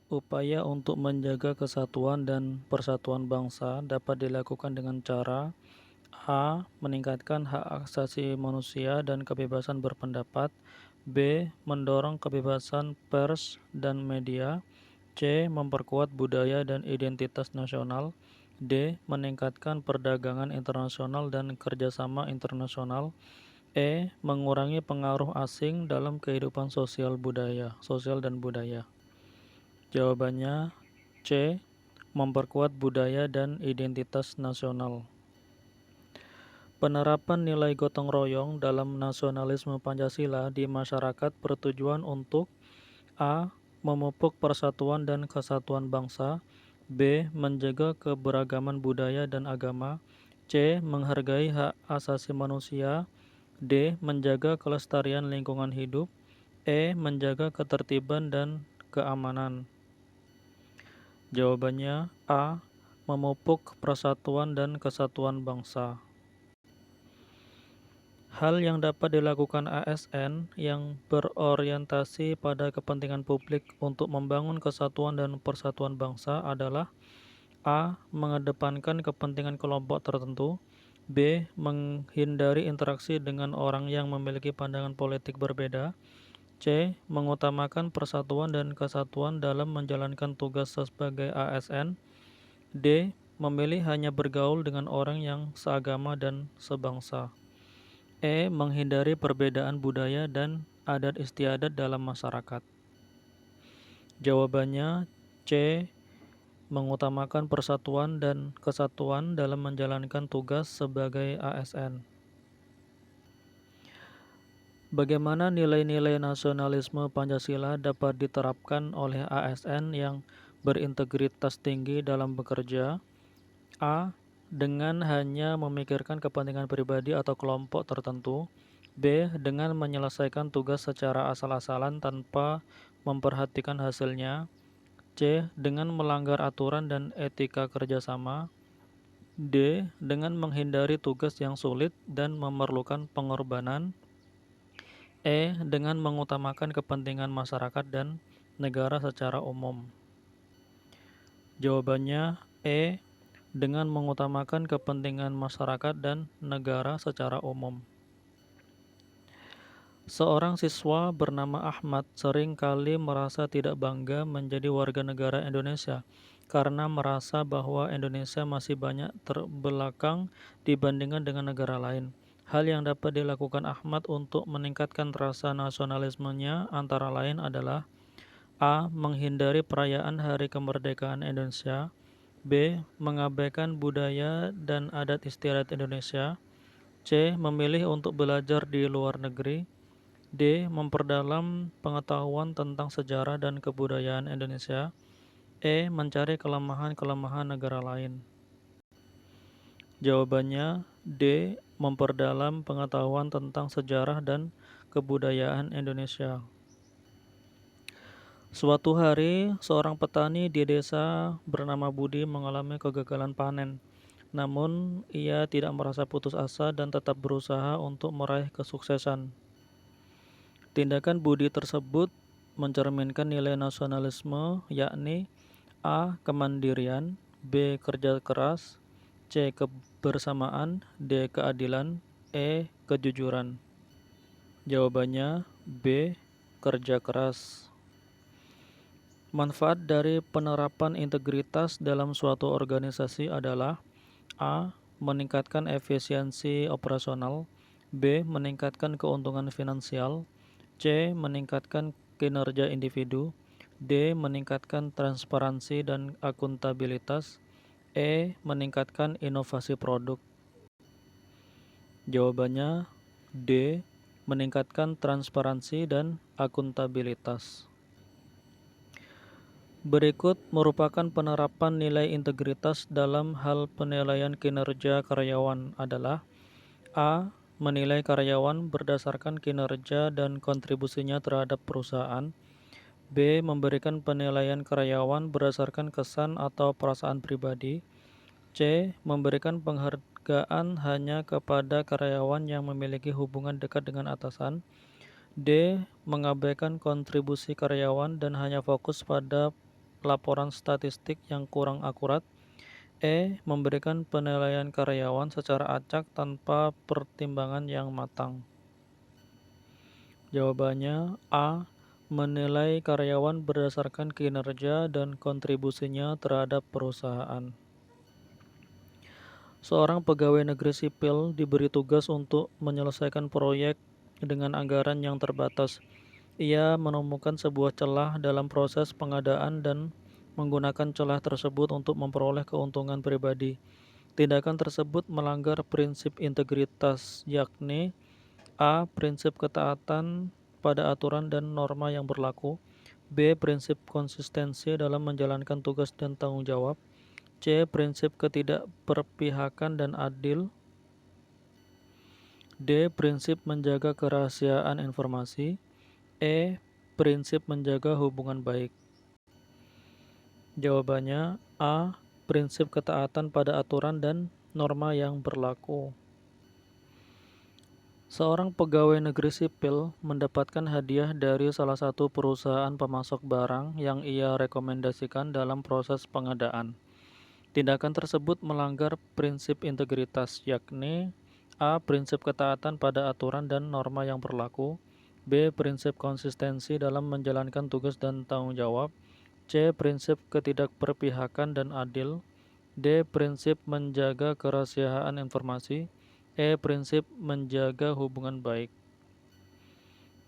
Upaya untuk menjaga kesatuan dan persatuan bangsa dapat dilakukan dengan cara A. Meningkatkan hak asasi manusia dan kebebasan berpendapat. B. Mendorong kebebasan pers dan media. C. Memperkuat budaya dan identitas nasional. D. Meningkatkan perdagangan internasional dan kerjasama internasional. E. Mengurangi pengaruh asing dalam kehidupan sosial dan budaya. Jawabannya C. Memperkuat budaya dan identitas nasional. Penerapan nilai gotong royong dalam nasionalisme Pancasila di masyarakat bertujuan untuk A. Memupuk persatuan dan kesatuan bangsa. B. Menjaga keberagaman budaya dan agama. C. Menghargai hak asasi manusia. D. Menjaga kelestarian lingkungan hidup. E. Menjaga ketertiban dan keamanan. Jawabannya A. Memupuk persatuan dan kesatuan bangsa. Hal yang dapat dilakukan ASN yang berorientasi pada kepentingan publik untuk membangun kesatuan dan persatuan bangsa adalah A. Mengedepankan kepentingan kelompok tertentu. B. Menghindari interaksi dengan orang yang memiliki pandangan politik berbeda. C. Mengutamakan persatuan dan kesatuan dalam menjalankan tugas sebagai ASN. D. Memilih hanya bergaul dengan orang yang seagama dan sebangsa. E. Menghindari perbedaan budaya dan adat istiadat dalam masyarakat. Jawabannya C. Mengutamakan persatuan dan kesatuan dalam menjalankan tugas sebagai ASN. Bagaimana nilai-nilai nasionalisme Pancasila dapat diterapkan oleh ASN yang berintegritas tinggi dalam bekerja? A. Dengan hanya memikirkan kepentingan pribadi atau kelompok tertentu. B. Dengan menyelesaikan tugas secara asal-asalan tanpa memperhatikan hasilnya. C. Dengan melanggar aturan dan etika kerjasama. D. Dengan menghindari tugas yang sulit dan memerlukan pengorbanan. E. Dengan mengutamakan kepentingan masyarakat dan negara secara umum. Jawabannya E. Dengan mengutamakan kepentingan masyarakat dan negara secara umum. Seorang siswa bernama Ahmad sering kali merasa tidak bangga menjadi warga negara Indonesia karena merasa bahwa Indonesia masih banyak terbelakang dibandingkan dengan negara lain. Hal yang dapat dilakukan Ahmad untuk meningkatkan rasa nasionalismenya antara lain adalah A. Menghindari perayaan Hari Kemerdekaan Indonesia. B. Mengabaikan budaya dan adat istiadat Indonesia. C. Memilih untuk belajar di luar negeri. D. Memperdalam pengetahuan tentang sejarah dan kebudayaan Indonesia. E. Mencari kelemahan-kelemahan negara lain. Jawabannya D. Memperdalam pengetahuan tentang sejarah dan kebudayaan Indonesia. Suatu hari, seorang petani di desa bernama Budi mengalami kegagalan panen. Namun, ia tidak merasa putus asa dan tetap berusaha untuk meraih kesuksesan. Tindakan Budi tersebut mencerminkan nilai nasionalisme, yakni A. Kemandirian, B. Kerja keras, C. Kebersamaan, D. Keadilan, E. Kejujuran. Jawabannya B. Kerja keras. Manfaat dari penerapan integritas dalam suatu organisasi adalah A. Meningkatkan efisiensi operasional. B. Meningkatkan keuntungan finansial. C. Meningkatkan kinerja individu. D. Meningkatkan transparansi dan akuntabilitas. E. Meningkatkan inovasi produk. Jawabannya D. Meningkatkan transparansi dan akuntabilitas. Berikut merupakan penerapan nilai integritas dalam hal penilaian kinerja karyawan adalah A. Menilai karyawan berdasarkan kinerja dan kontribusinya terhadap perusahaan. B. Memberikan penilaian karyawan berdasarkan kesan atau perasaan pribadi. C. Memberikan penghargaan hanya kepada karyawan yang memiliki hubungan dekat dengan atasan. D. Mengabaikan kontribusi karyawan dan hanya fokus pada laporan statistik yang kurang akurat. E. Memberikan penilaian karyawan secara acak tanpa pertimbangan yang matang. Jawabannya A. Menilai karyawan berdasarkan kinerja dan kontribusinya terhadap perusahaan. Seorang pegawai negeri sipil diberi tugas untuk menyelesaikan proyek dengan anggaran yang terbatas. Ia menemukan sebuah celah dalam proses pengadaan dan menggunakan celah tersebut untuk memperoleh keuntungan pribadi. Tindakan tersebut melanggar prinsip integritas, yakni A. Prinsip ketaatan pada aturan dan norma yang berlaku. B. Prinsip konsistensi dalam menjalankan tugas dan tanggung jawab. C. Prinsip ketidakberpihakan dan adil. D. Prinsip menjaga kerahasiaan informasi. E. Prinsip menjaga hubungan baik. Jawabannya A. Prinsip ketaatan pada aturan dan norma yang berlaku. Seorang pegawai negeri sipil mendapatkan hadiah dari salah satu perusahaan pemasok barang yang ia rekomendasikan dalam proses pengadaan. Tindakan tersebut melanggar prinsip integritas, yakni A. Prinsip ketaatan pada aturan dan norma yang berlaku. B. Prinsip konsistensi dalam menjalankan tugas dan tanggung jawab. C. Prinsip ketidakberpihakan dan adil. D. Prinsip menjaga kerahasiaan informasi. E. Prinsip menjaga hubungan baik.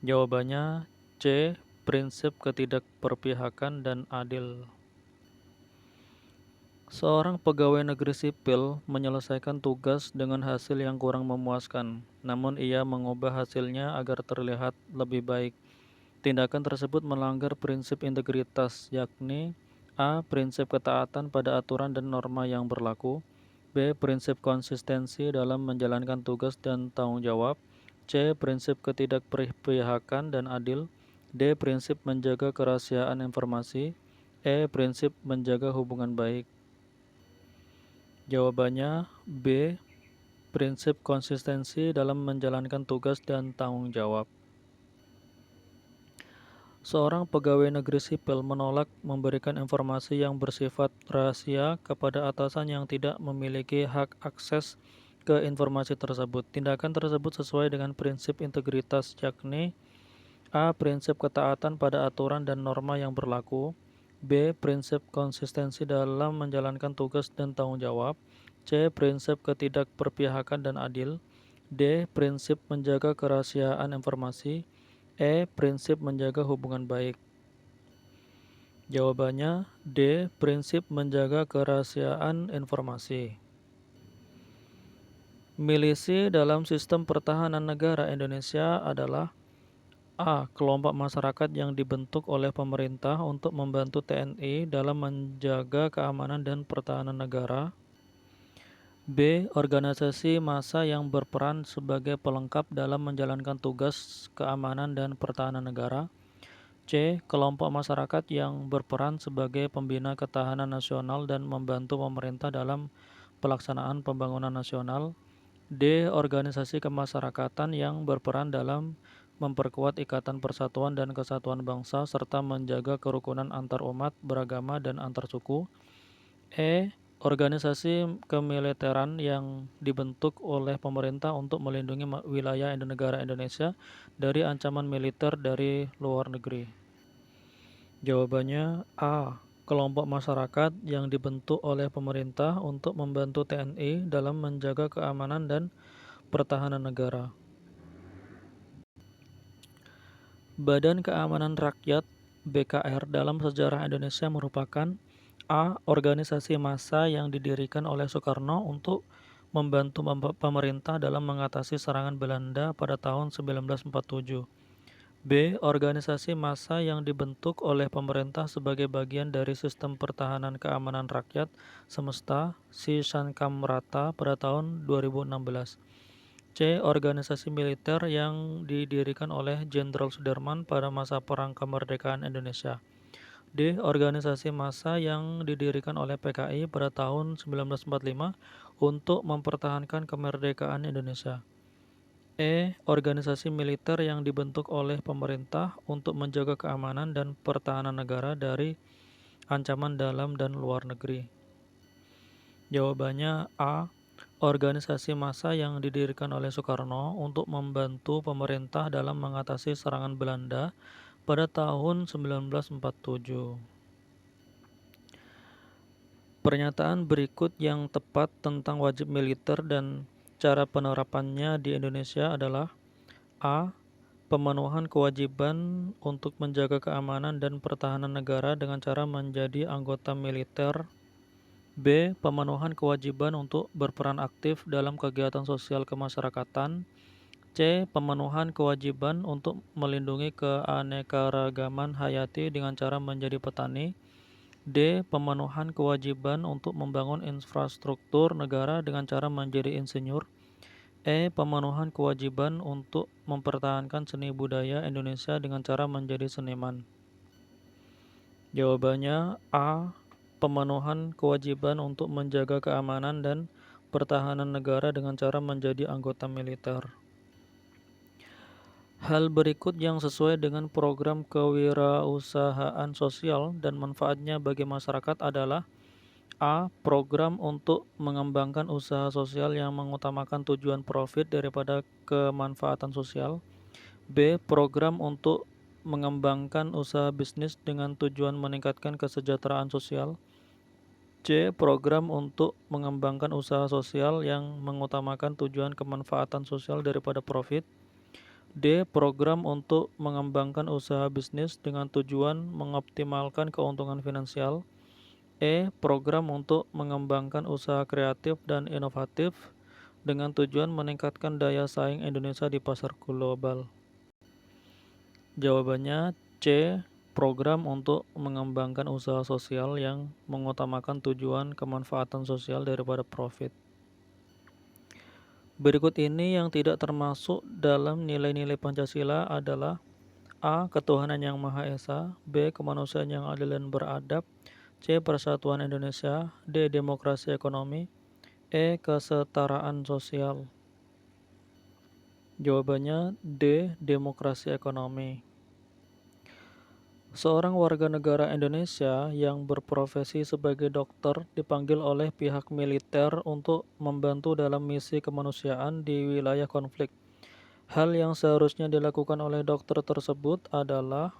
Jawabannya C. Prinsip ketidakberpihakan dan adil. Seorang pegawai negeri sipil menyelesaikan tugas dengan hasil yang kurang memuaskan, namun ia mengubah hasilnya agar terlihat lebih baik. Tindakan tersebut melanggar prinsip integritas, yakni A. Prinsip ketaatan pada aturan dan norma yang berlaku. B. Prinsip konsistensi dalam menjalankan tugas dan tanggung jawab. C. Prinsip ketidakberpihakan dan adil. D. Prinsip menjaga kerahasiaan informasi. E. Prinsip menjaga hubungan baik. Jawabannya B. Prinsip konsistensi dalam menjalankan tugas dan tanggung jawab. Seorang pegawai negeri sipil menolak memberikan informasi yang bersifat rahasia kepada atasan yang tidak memiliki hak akses ke informasi tersebut. Tindakan tersebut sesuai dengan prinsip integritas, yakni A. Prinsip ketaatan pada aturan dan norma yang berlaku. B. Prinsip konsistensi dalam menjalankan tugas dan tanggung jawab. C. Prinsip ketidakberpihakan dan adil. D. Prinsip menjaga kerahasiaan informasi. E. Prinsip menjaga hubungan baik. Jawabannya D. Prinsip menjaga kerahasiaan informasi. Milisi dalam sistem pertahanan negara Indonesia adalah A. Kelompok masyarakat yang dibentuk oleh pemerintah untuk membantu TNI dalam menjaga keamanan dan pertahanan negara. B. Organisasi massa yang berperan sebagai pelengkap dalam menjalankan tugas keamanan dan pertahanan negara. C. Kelompok masyarakat yang berperan sebagai pembina ketahanan nasional dan membantu pemerintah dalam pelaksanaan pembangunan nasional. D. Organisasi kemasyarakatan yang berperan dalam memperkuat ikatan persatuan dan kesatuan bangsa serta menjaga kerukunan antar umat beragama dan antar suku. E. Organisasi kemiliteran yang dibentuk oleh pemerintah untuk melindungi wilayah negara Indonesia dari ancaman militer dari luar negeri. Jawabannya A. Kelompok masyarakat yang dibentuk oleh pemerintah untuk membantu TNI dalam menjaga keamanan dan pertahanan negara. Badan Keamanan Rakyat (BKR) dalam sejarah Indonesia merupakan A. Organisasi massa yang didirikan oleh Soekarno untuk membantu pemerintah dalam mengatasi serangan Belanda pada tahun 1947. B. Organisasi massa yang dibentuk oleh pemerintah sebagai bagian dari Sistem Pertahanan Keamanan Rakyat Semesta (Sisankamrata) pada tahun 2016. C. Organisasi militer yang didirikan oleh Jenderal Sudirman pada masa Perang Kemerdekaan Indonesia. D. Organisasi massa yang didirikan oleh PKI pada tahun 1945 untuk mempertahankan kemerdekaan Indonesia. E. Organisasi militer yang dibentuk oleh pemerintah untuk menjaga keamanan dan pertahanan negara dari ancaman dalam dan luar negeri? Jawabannya A. Organisasi massa yang didirikan oleh Soekarno untuk membantu pemerintah dalam mengatasi serangan Belanda pada tahun 1947. Pernyataan berikut yang tepat tentang wajib militer dan cara penerapannya di Indonesia adalah A. Pemenuhan kewajiban untuk menjaga keamanan dan pertahanan negara dengan cara menjadi anggota militer. B. Pemenuhan kewajiban untuk berperan aktif dalam kegiatan sosial kemasyarakatan. C. Pemenuhan kewajiban untuk melindungi keanekaragaman hayati dengan cara menjadi petani. D. Pemenuhan kewajiban untuk membangun infrastruktur negara dengan cara menjadi insinyur. E. Pemenuhan kewajiban untuk mempertahankan seni budaya Indonesia dengan cara menjadi seniman. Jawabannya A. Pemenuhan kewajiban untuk menjaga keamanan dan pertahanan negara dengan cara menjadi anggota militer. Hal berikut yang sesuai dengan program kewirausahaan sosial dan manfaatnya bagi masyarakat adalah A. Program untuk mengembangkan usaha sosial yang mengutamakan tujuan profit daripada kemanfaatan sosial. B. Program untuk mengembangkan usaha bisnis dengan tujuan meningkatkan kesejahteraan sosial. C. Program untuk mengembangkan usaha sosial yang mengutamakan tujuan kemanfaatan sosial daripada profit. D. Program untuk mengembangkan usaha bisnis dengan tujuan mengoptimalkan keuntungan finansial. E. Program untuk mengembangkan usaha kreatif dan inovatif dengan tujuan meningkatkan daya saing Indonesia di pasar global. Jawabannya C. Program untuk mengembangkan usaha sosial yang mengutamakan tujuan kemanfaatan sosial daripada profit. Berikut ini yang tidak termasuk dalam nilai-nilai Pancasila adalah A. Ketuhanan yang Maha Esa. B. Kemanusiaan yang adil dan beradab. C. Persatuan Indonesia. D. Demokrasi ekonomi. E. Kesetaraan sosial. Jawabannya D. Demokrasi ekonomi. Seorang warga negara Indonesia yang berprofesi sebagai dokter dipanggil oleh pihak militer untuk membantu dalam misi kemanusiaan di wilayah konflik. Hal yang seharusnya dilakukan oleh dokter tersebut adalah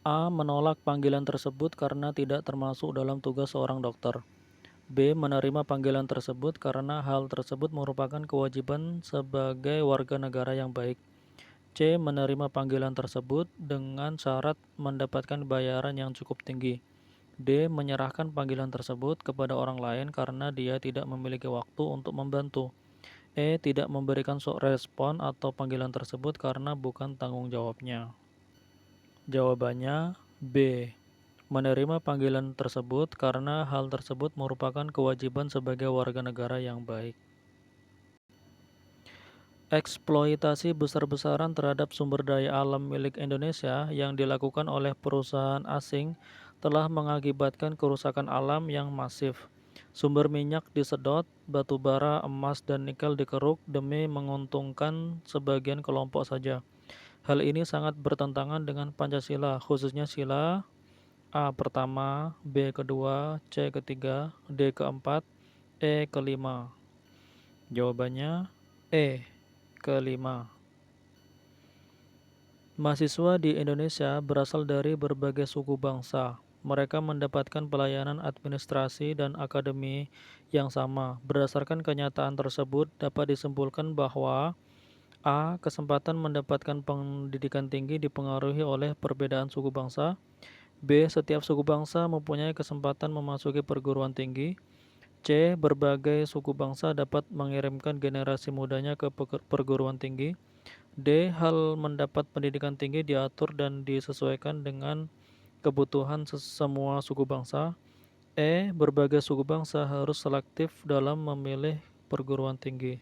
A. Menolak panggilan tersebut karena tidak termasuk dalam tugas seorang dokter. B. Menerima panggilan tersebut karena hal tersebut merupakan kewajiban sebagai warga negara yang baik. C. Menerima panggilan tersebut dengan syarat mendapatkan bayaran yang cukup tinggi. D. Menyerahkan panggilan tersebut kepada orang lain karena dia tidak memiliki waktu untuk membantu. E. Tidak memberikan respon atau panggilan tersebut karena bukan tanggung jawabnya. Jawabannya B. Menerima panggilan tersebut karena hal tersebut merupakan kewajiban sebagai warga negara yang baik. Eksploitasi besar-besaran terhadap sumber daya alam milik Indonesia yang dilakukan oleh perusahaan asing telah mengakibatkan kerusakan alam yang masif. Sumber minyak disedot, batu bara, emas, dan nikel dikeruk demi menguntungkan sebagian kelompok saja. Hal ini sangat bertentangan dengan Pancasila, khususnya sila A pertama, B kedua, C ketiga, D keempat, E kelima. Jawabannya E kelima. Mahasiswa di Indonesia berasal dari berbagai suku bangsa. Mereka mendapatkan pelayanan administrasi dan akademi yang sama. Berdasarkan kenyataan tersebut, dapat disimpulkan bahwa A. Kesempatan mendapatkan pendidikan tinggi dipengaruhi oleh perbedaan suku bangsa. B. Setiap suku bangsa mempunyai kesempatan memasuki perguruan tinggi. C. Berbagai suku bangsa dapat mengirimkan generasi mudanya ke perguruan tinggi. D. Hal mendapat pendidikan tinggi diatur dan disesuaikan dengan kebutuhan semua suku bangsa. E. Berbagai suku bangsa harus selektif dalam memilih perguruan tinggi.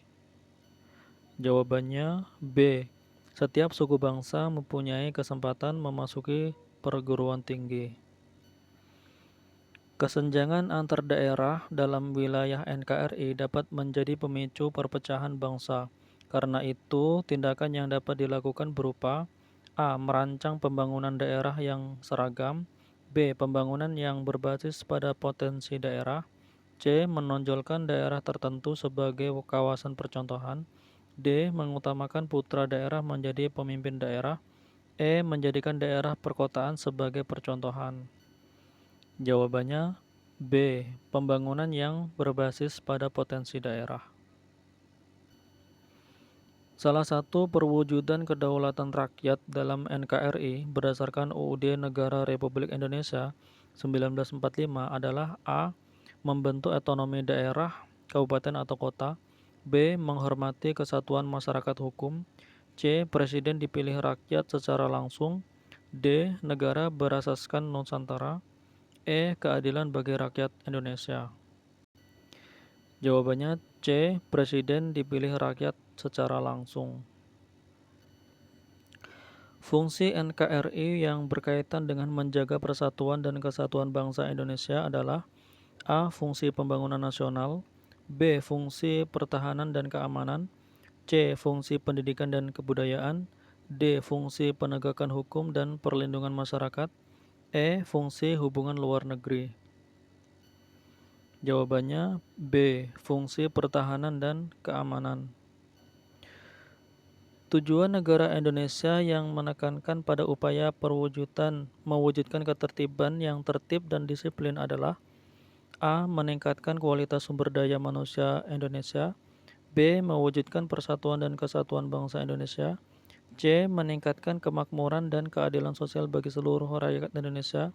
Jawabannya B. Setiap suku bangsa mempunyai kesempatan memasuki perguruan tinggi. Kesenjangan antar daerah dalam wilayah NKRI dapat menjadi pemicu perpecahan bangsa. Karena itu, tindakan yang dapat dilakukan berupa A. Merancang pembangunan daerah yang seragam. B. Pembangunan yang berbasis pada potensi daerah. C. Menonjolkan daerah tertentu sebagai kawasan percontohan. D. Mengutamakan putra daerah menjadi pemimpin daerah. E. Menjadikan daerah perkotaan sebagai percontohan. Jawabannya B. Pembangunan yang berbasis pada potensi daerah. Salah satu perwujudan kedaulatan rakyat dalam NKRI berdasarkan UUD Negara Republik Indonesia 1945 adalah A. Membentuk otonomi daerah, kabupaten atau kota. B. Menghormati kesatuan masyarakat hukum. C. Presiden dipilih rakyat secara langsung. D. Negara berasaskan Nusantara. E. Keadilan bagi rakyat Indonesia. Jawabannya C. Presiden dipilih rakyat secara langsung. Fungsi NKRI yang berkaitan dengan menjaga persatuan dan kesatuan bangsa Indonesia adalah A. Fungsi pembangunan nasional. B. Fungsi pertahanan dan keamanan. C. Fungsi pendidikan dan kebudayaan. D. Fungsi penegakan hukum dan perlindungan masyarakat. E. Fungsi hubungan luar negeri. Jawabannya B. Fungsi pertahanan dan keamanan. Tujuan negara Indonesia yang menekankan pada upaya mewujudkan ketertiban yang tertib dan disiplin adalah A. Meningkatkan kualitas sumber daya manusia Indonesia. B. Mewujudkan persatuan dan kesatuan bangsa Indonesia. C. Meningkatkan kemakmuran dan keadilan sosial bagi seluruh rakyat Indonesia.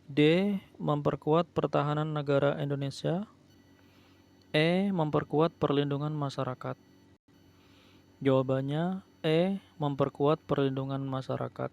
D. Memperkuat pertahanan negara Indonesia. E. Memperkuat perlindungan masyarakat. Jawabannya E. Memperkuat perlindungan masyarakat.